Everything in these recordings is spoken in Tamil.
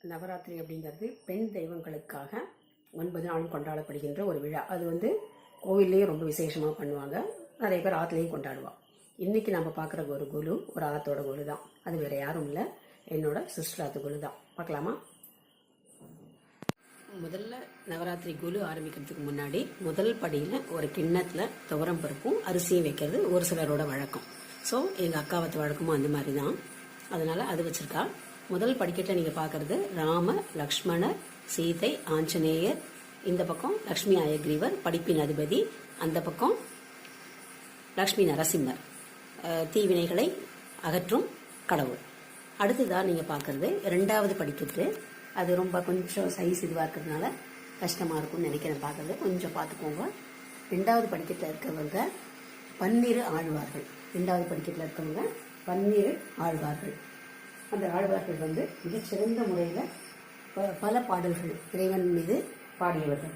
நவராத்திரி அப்படிங்கிறது பெண் தெய்வங்களுக்காக 9 நாளும் கொண்டாடப்படுகின்ற ஒரு விழா. அது கோவில்லேயே ரொம்ப விசேஷமாக பண்ணுவாங்க. நிறைய பேர் ஆற்றுலேயும் கொண்டாடுவாள். இன்றைக்கி நம்ம பார்க்குற ஒரு குழு ஒரு ஆத்தோட குழு தான். அது வேறு யாரும் இல்லை, என்னோட சிஸ்டர் ஆத்து குழு தான். பார்க்கலாமா? முதல்ல நவராத்திரி குழு ஆரம்பிக்கிறதுக்கு முன்னாடி முதல் படியில் ஒரு கிண்ணத்தில் துவரம் பருப்பும் அரிசியும் வைக்கிறது ஒரு சிலரோட வழக்கம். ஸோ எங்கள் அக்காவத்து வழக்கமும் அந்த மாதிரி தான். அதனால் அது வச்சுருக்கா. முதல் படிக்கட்டில் நீங்கள் பார்க்குறது ராம லக்ஷ்மணர் சீதை ஆஞ்சநேயர், இந்த பக்கம் லக்ஷ்மி அயக்ரீவர் படிப்பின் அதிபதி, அந்த பக்கம் லக்ஷ்மி நரசிம்மர் தீவினைகளை அகற்றும் கடவுள். அடுத்ததாக நீங்கள் பார்க்குறது 2வது படிக்கட்டு. அது ரொம்ப கொஞ்சம் சைஸ் இதுவாக இருக்கிறதுனால கஷ்டமாக இருக்கும்னு நினைக்கிறேன். பார்க்குறது கொஞ்சம் பார்த்துக்கோங்க. 2வது படிக்கட்டில் இருக்கவங்க 12 ஆழ்வார்கள். 2வது படிக்கட்டில் இருக்கவங்க 12 ஆழ்வார்கள். அந்த ஆழ்வார்கள் மிகச்சிறந்த முறையில் பல பாடல்கள் இறைவன் மீது பாடியவர்கள்.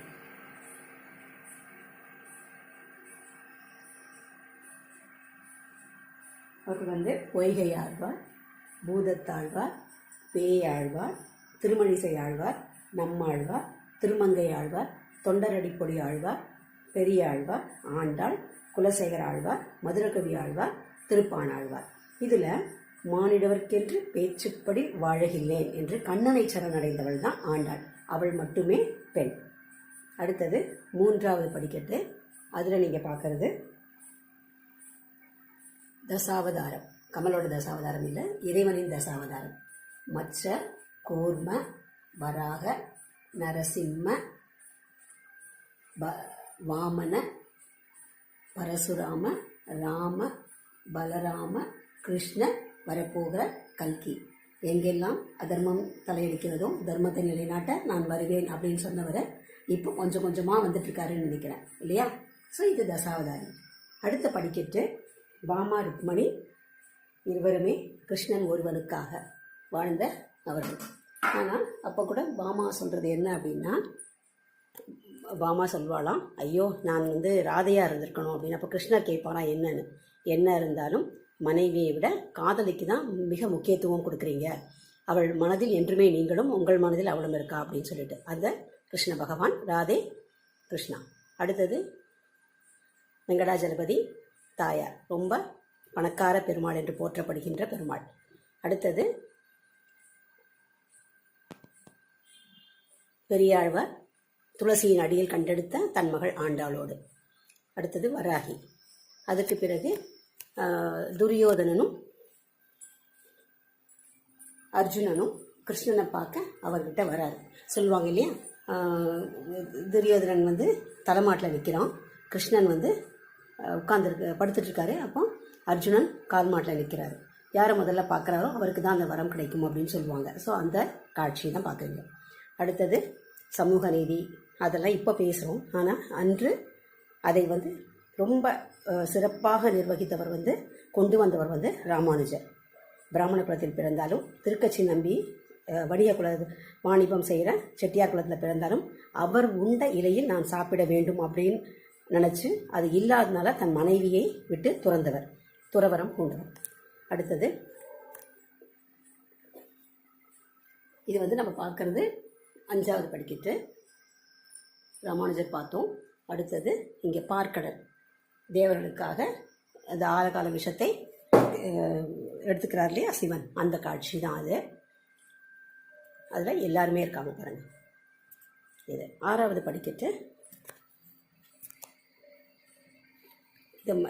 அவருக்கு பொய்கை ஆழ்வார், பூதத்தாழ்வார், பேயாழ்வார், திருமழிசை ஆழ்வார், நம்மாழ்வார், திருமங்கை ஆழ்வார், தொண்டரடிப்பொடி ஆழ்வார், பெரிய ஆழ்வார், ஆண்டாள், குலசேகர ஆழ்வார், மதுரகவி ஆழ்வார், திருப்பாணாழ்வார். இதில் மானிடவர்க்கென்று பேச்சுப்படி வாழகில்லேன் என்று கண்ணனை சரணடைந்தவள் தான் ஆண்டாள். அவள் மட்டுமே பெண். அடுத்தது 3வது படிக்கட்டு. அதில் நீங்கள் பார்க்கறது தசாவதாரம். கமலோட தசாவதாரம் இல்லை, இறைவனின் தசாவதாரம். மச்ச, கூர்ம, வராக, நரசிம்ம, வாமன, பரசுராம, ராம, பலராம, கிருஷ்ண, வரப்போகிற கல்கி. எங்கெல்லாம் அதர்மம் தலையெடுக்கிறதோ தர்மத்தை நிலைநாட்ட நான் வருவேன் அப்படின்னு சொன்னவரை இப்போ கொஞ்சம் கொஞ்சமாக வந்துட்டுருக்காருன்னு நினைக்கிறேன் இல்லையா? ஸோ இது தசாவதாரம். அடுத்த படிக்கட்டு பாமா ருக்மணி இருவருமே கிருஷ்ணன் ஒருவனுக்காக வாழ்ந்த அவர்கள். ஆனால் அப்போ கூட பாமா சொல்கிறது என்ன அப்படின்னா, பாமா சொல்வாளாம், ஐயோ நான் ராதையாக இருந்திருக்கணும் அப்படின்னு. அப்போ கிருஷ்ணர் கேட்பாரா என்னன்னு. என்ன இருந்தாலும் மனைவியை விட காதலிக்கு தான் மிக முக்கியத்துவம் கொடுக்குறீங்க, அவள் மனதில் என்றுமே நீங்களும் உங்கள் மனதில் அவளும் இருக்கா அப்படின்னு சொல்லிட்டு அந்த கிருஷ்ண பகவான் ராதே கிருஷ்ணா. அடுத்தது வெங்கடாஜலபதி தாயார், ரொம்ப பணக்கார பெருமாள் என்று போற்றப்படுகின்ற பெருமாள். அடுத்தது பெரியாழ்வார் துளசியின் அடியில் கண்டெடுத்த தன் மகள் ஆண்டாளோடு. அடுத்தது வராகி. அதுக்கு பிறகு துரியோதனனும் அர்ஜுனனும் கிருஷ்ணனை பார்க்க அவர்கிட்ட வராரு. சொல்லுவாங்க இல்லையா, துரியோதனன் தலைமாட்டில் நிற்கிறான், கிருஷ்ணன் படுத்துட்ருக்காரு. அப்போ அர்ஜுனன் கால் மாட்டில் நிற்கிறாரு. யாரை முதல்ல பார்க்குறாரோ அவருக்கு தான் அந்த வரம் கிடைக்கும் அப்படின்னு சொல்லுவாங்க. ஸோ அந்த காட்சியை தான் பார்க்குறீங்க. அடுத்தது சமூக நீதி, அதெல்லாம் இப்போ பேசுகிறோம். ஆனால் அன்று அதை ரொம்ப சிறப்பாக நிர்வகித்தவர் கொண்டு வந்தவர் ராமானுஜர். பிராமண குலத்தில் பிறந்தாலும் திருக்கட்சி நம்பி வணிக குல வாணிபம் செய்கிற செட்டியார் குலத்தில் பிறந்தாலும் அவர் உண்ட இலையில் நான் சாப்பிட வேண்டும் அப்படின்னு நினச்சி அது இல்லாதனால தன் மனைவியை விட்டு துறந்தவர், துறவரம் பூண்டவர். அடுத்தது இது நம்ம பார்க்கறது 5வது படிக்கட்டு. ராமானுஜர் பார்த்தோம். அடுத்தது இங்கே பார்க்கடல், தேவர்களுக்காக அந்த ஆழகால விஷத்தை எடுத்துக்கிறார் இல்லையா சிவன், அந்த காட்சி தான் அது. அதில் எல்லாருமே இருக்காங்க பாருங்கள். இது 6வது படிக்கட்டு.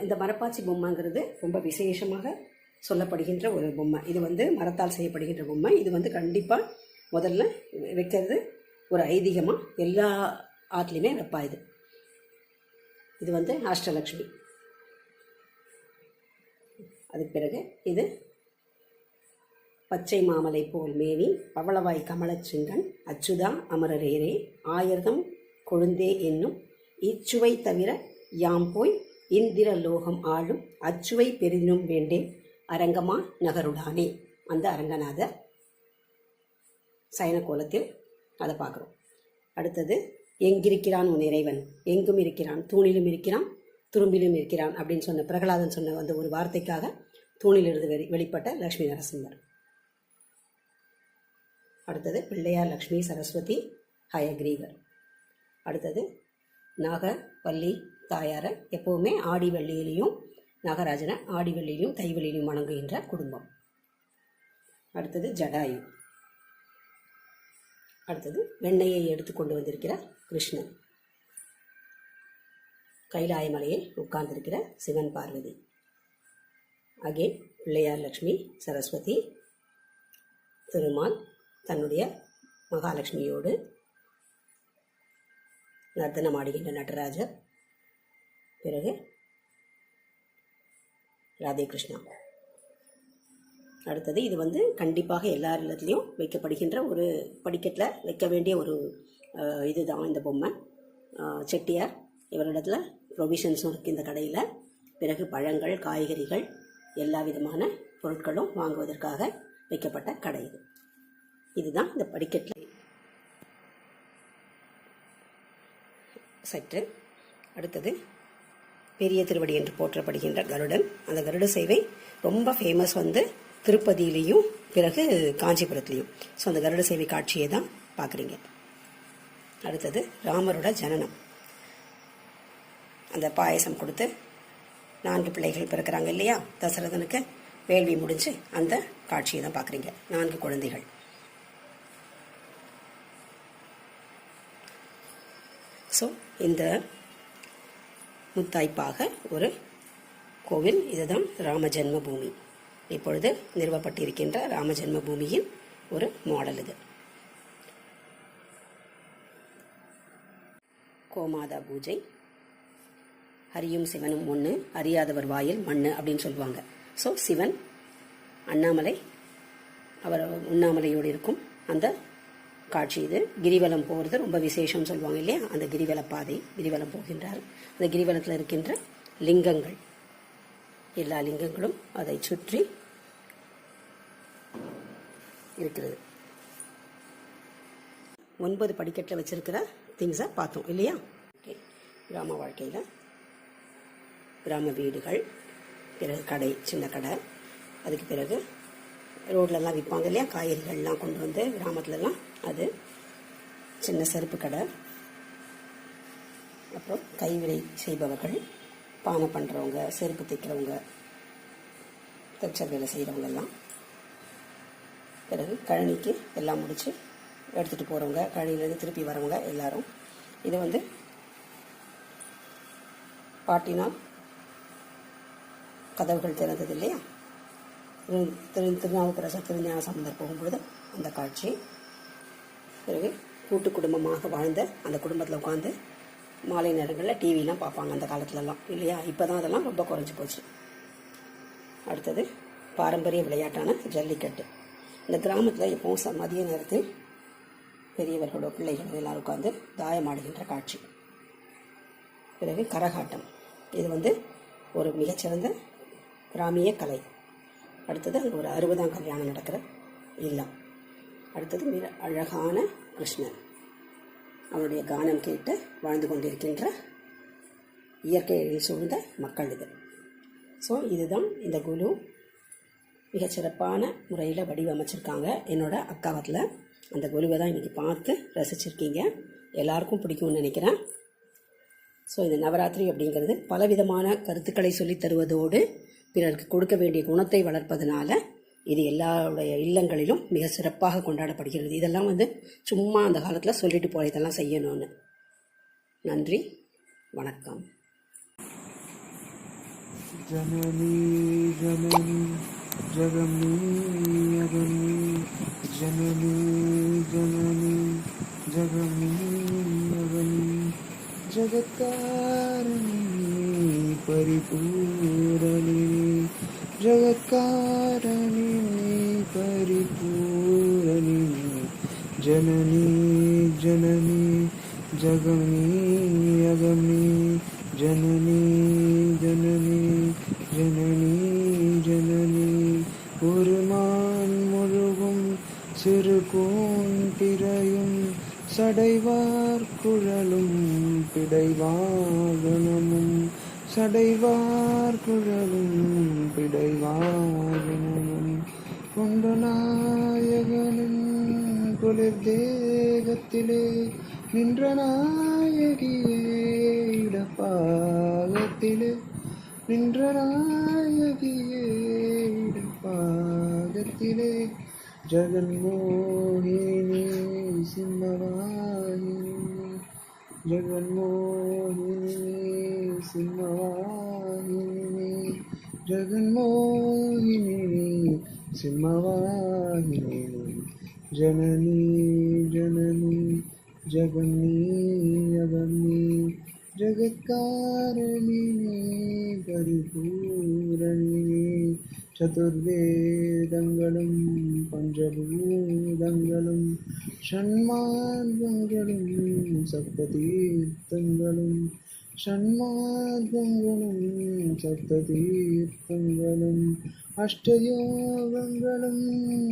இந்த மரப்பாச்சி பொம்மைங்கிறது ரொம்ப விசேஷமாக சொல்லப்படுகின்ற ஒரு பொம்மை. இது மரத்தால் செய்யப்படுகின்ற பொம்மை. இது கண்டிப்பாக முதல்ல வைக்கிறது ஒரு ஐதீகமாக எல்லா ஆற்றுலையுமே வைப்பா. இது அஷ்டலக்ஷ்மி. அதுக்கு பிறகு இது பச்சை மாமலை போல் மேனி பவளவாய் கமலச்சிங்கன் அச்சுதா அமரரேரே ஆயர்தம் கொழுந்தே என்னும் இச்சுவை தவிர யாம் போய் இந்திர லோகம் ஆளும் அச்சுவை பெரிதினும் வேண்டேன் அரங்கமா நகருடானே. அந்த அரங்கநாதர் சயன கோலத்தில் அதை பார்க்குறோம். அடுத்தது எங்கிருக்கிறான் உன் இறைவன், எங்கும் இருக்கிறான், தூணிலும் இருக்கிறான், துரும்பிலும் இருக்கிறான் அப்படின்னு சொன்ன பிரகலாதன் சொன்ன ஒரு வார்த்தைக்காக தூணிலிருந்து வெளிப்பட்ட லக்ஷ்மி நரசிம்மர். அடுத்தது பிள்ளையார் லக்ஷ்மி சரஸ்வதி ஹயக்ரீவர். அடுத்தது நாகவல்லி தாயாரை எப்போவுமே ஆடி வெள்ளியிலையும் நாகராஜனை ஆடி வெள்ளியிலையும் தை வெள்ளியிலையும் வணங்குகின்ற குடும்பம். அடுத்தது ஜடாயு. அடுத்தது வெண்ணையை எடுத்து கொண்டு வந்திருக்கிற கிருஷ்ணன். கைலாய மலையில் உட்கார்ந்திருக்கிற சிவன் பார்வதி. அகேன் பிள்ளையார் லக்ஷ்மி சரஸ்வதி, திருமால் தன்னுடைய மகாலட்சுமியோடு நர்த்தனம் ஆடுகின்ற நடராஜர். பிறகு ராதே கிருஷ்ணா. அடுத்தது இது கண்டிப்பாக எல்லார் இல்லத்துலேயும் வைக்கப்படுகின்ற ஒரு படிக்கட்டில் வைக்க வேண்டிய ஒரு இதுதான் இந்த பொம்மை. செட்டியார் இவரிடத்துல ப்ரொவிஷன்ஸும் இருக்குது இந்த கடையில். பிறகு பழங்கள், காய்கறிகள், எல்லா விதமான பொருட்களும் வாங்குவதற்காக வைக்கப்பட்ட கடை இது. இதுதான் இந்த படிக்கட்டில் சற்று. அடுத்தது பெரிய திருவடி என்று போற்றப்படுகின்ற கருடன். அந்த கருட சேவை ரொம்ப ஃபேமஸ் திருப்பதியிலையும் பிறகு காஞ்சிபுரத்துலேயும். ஸோ அந்த கருட சேவை காட்சியை தான் பார்க்குறீங்க. அடுத்தது ராமரோட ஜனனம். அந்த பாயசம் கொடுத்து 4 பிள்ளைகள் பிறக்கிறாங்க இல்லையா, தசரதனுக்கு வேள்வி முடிஞ்சு அந்த காட்சியை தான் பார்க்குறீங்க. 4 குழந்தைகள். ஸோ இந்த முத்தாய்ப்பாக ஒரு கோவில். இதுதான் ராம ஜென்ம பூமி. இப்பொழுது நிறுவப்பட்டிருக்கின்ற ராம ஜென்ம பூமியின் ஒரு மாடல் இது. கோமாதா பூஜை. ஹரியும் சிவனும் ஒன்று, அறியாதவர் வாயில் மண்ணு அப்படின்னு சொல்லுவாங்க. ஸோ சிவன் அண்ணாமலை, அவர் உண்ணாமலையோடு இருக்கும் அந்த காட்சி இது. கிரிவலம் போகிறது ரொம்ப விசேஷம் சொல்லுவாங்க இல்லையா, அந்த கிரிவல பாதை. கிரிவலம் போகின்றார். அந்த கிரிவலத்தில் இருக்கின்ற லிங்கங்கள், எல்லா லிங்கங்களும் அதை சுற்றி இருக்கிறது. 9 படிக்கட்டில் வச்சிருக்கிற திங்ஸை பார்த்தோம் இல்லையா. ஓகே, கிராம வாழ்க்கையில் கிராம வீடுகள், பிறகு கடை, சின்ன கடை. அதுக்கு பிறகு ரோட்லலாம் விற்பாங்க இல்லையா, காய்கறிகள்லாம் கொண்டு வந்து கிராமத்துலலாம், அது சின்ன செருப்பு கடை. அப்புறம் கைவினை செய்பவர்கள், பானை பண்ணுறவங்க, செருப்பு தைக்கிறவங்க, தச்சர் வேலை செய்கிறவங்கெல்லாம். பிறகு கழனிக்கு எல்லாம் முடித்து எடுத்துகிட்டு போகிறவங்க, கழனிலேருந்து திருப்பி வரவங்க எல்லாரும். இது பாட்டினால் கதவுகள் திறந்தது இல்லையா, திருநாவுக்கரசர் திருஞான சம்பந்தர் போகும்பொழுது அந்த காட்சி. பிறகு கூட்டு குடும்பமாக வாழ்ந்த அந்த குடும்பத்தில் உட்காந்து மாலை நேரங்களில் டிவிலாம் பார்ப்பாங்க அந்த காலத்துலலாம் இல்லையா. இப்போ தான் அதெல்லாம் ரொம்ப குறைஞ்சி போச்சு. அடுத்தது பாரம்பரிய விளையாட்டான ஜல்லிக்கட்டு. இந்த கிராமத்தில் எப்போவும் மதிய நேரத்தில் பெரியவர்களோட பிள்ளைகளோட எல்லாரும் உட்காந்து தாயமாடுகின்ற காட்சி. பிறகு கரகாட்டம். இது ஒரு மிகச்சிறந்த கிராமிய கலை. அடுத்தது அங்கே ஒரு 60ஆம் கல்யாணம் நடக்கிற இல்லம். அடுத்தது மிக அழகான கிருஷ்ணன், அவருடைய கானம் கேட்டு வாழ்ந்து கொண்டிருக்கின்ற இயற்கையில் சூழ்ந்த மக்கள் இது. ஸோ இதுதான் இந்த குழு. மிகச்சிறப்பான முறையில் வடிவமைச்சிருக்காங்க என்னோட அக்காவத்தில். அந்த குழுவை தான் இன்றைக்கி பார்த்து ரசிச்சிருக்கீங்க. எல்லாருக்கும் பிடிக்கும்னு நினைக்கிறேன். ஸோ இந்த நவராத்திரி அப்படிங்கிறது பலவிதமான கருத்துக்களை சொல்லித் தருவதோடு பிறருக்கு கொடுக்க வேண்டிய குணத்தை வளர்ப்பதனால இது எல்லாருடைய இல்லங்களிலும் மிக சிறப்பாக கொண்டாடப்படுகிறது. இதெல்லாம் சும்மா அந்த காலத்தில் சொல்லிட்டு போகிற இதெல்லாம் செய்யணும்னு. நன்றி, வணக்கம். ஜனனி ஜனனி ஜகமி அகமி ஜனனி ஜனனி ஜகமி அகமி ஜகத்காரணி பரிபூரணி ஜகத்காரணி பரிபூரணி ஜனனி ஜனனி ஜகமி அகமி ஜனனி ஜனனி ஜனனி ஜனனி ஒரு மான் முழுகும் சிறு கூன் திரையும் சடைவார் குழலும் பிடைவாகனமும் சடைவார் குழலும் பிடைவாகனமும் கொண்ட நாயகனின் குளிர் தேகத்திலே நின்ற நாயகியே இடப்பாகத்திலே நின்ற நாயகியே இடப்பாகத்திலே ஜெகன்மோகினி சிம்மவாகினி ஜெகன்மோகினி சிம்மவாகினி ஜெகன்மோகினி சிம்மவாகினி ஜனனி ஜனனி ஜகன்னி அகன்னி ஜகத்காரிணி பரிபூரணி சதுர்வேதங்களும் பஞ்சபூதங்களும் ஷண்மார்க்கங்களும் சப்ததீர்த்தங்களும் ஷண்மார்க்கங்களும் சப்ததீர்த்தங்களும் அஷ்டயோகங்களும்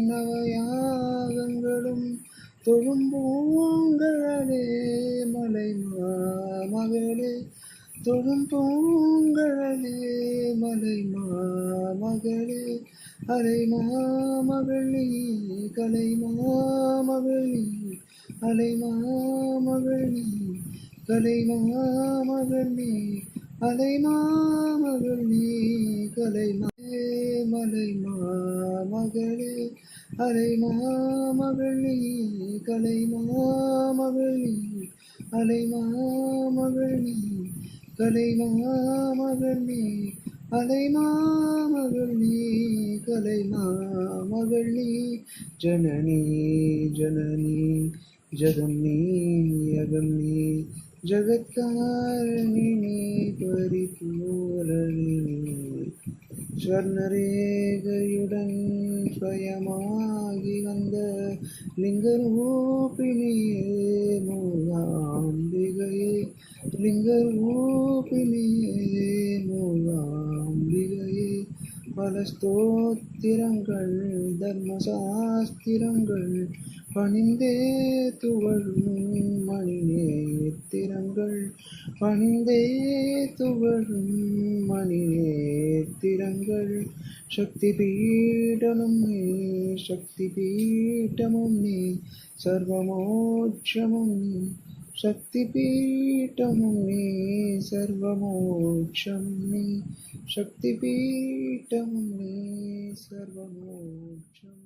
நவயாகங்களும் தொழும்பூங்களே மலை மாமகளே தொழும்பூங்களே மலை மாமகளே அலை மாமகள் நீ கலை மாமகள் நீ அலை மாமகள் நீ கலை மாமகள் நீ அலை மாமகள் நீ கலை மலை மாமகளே அலை மாமகள் நீ கலை மாமகள் நீ அலை மாமகள் நீ கலை மாமகள் நீ அலை மாமகள் நீ கலை மாமகள் நீ ஜனனி ஜனனி ஜகன்னி அகன்னி ஜகத்காரிணி பரிபூரணி ஸ்வர்ணரேகையுடன் ஸ்வயமாகி வந்த லிங்கரூபிணியே மூலாம்பிகையே லிங்கரூபிணியே மூலாம்பிகையே பல ஸ்தோத்திரங்கள் தர்மசாஸ்திரங்கள் பணிந்தே துவழும் மணி நேத்திரங்கள் பணிந்தே துவழும் மணி நேத்திரங்கள் சக்தி பீடமும் நீ சக்தி பீட்டமும் நீ சர்வமோட்சமும் நீ சக்தி பீட்டமும் நீ சர்வமோட்சமும் நீ சக்தி பீட்டமும் நீ சர்வமோட்சம்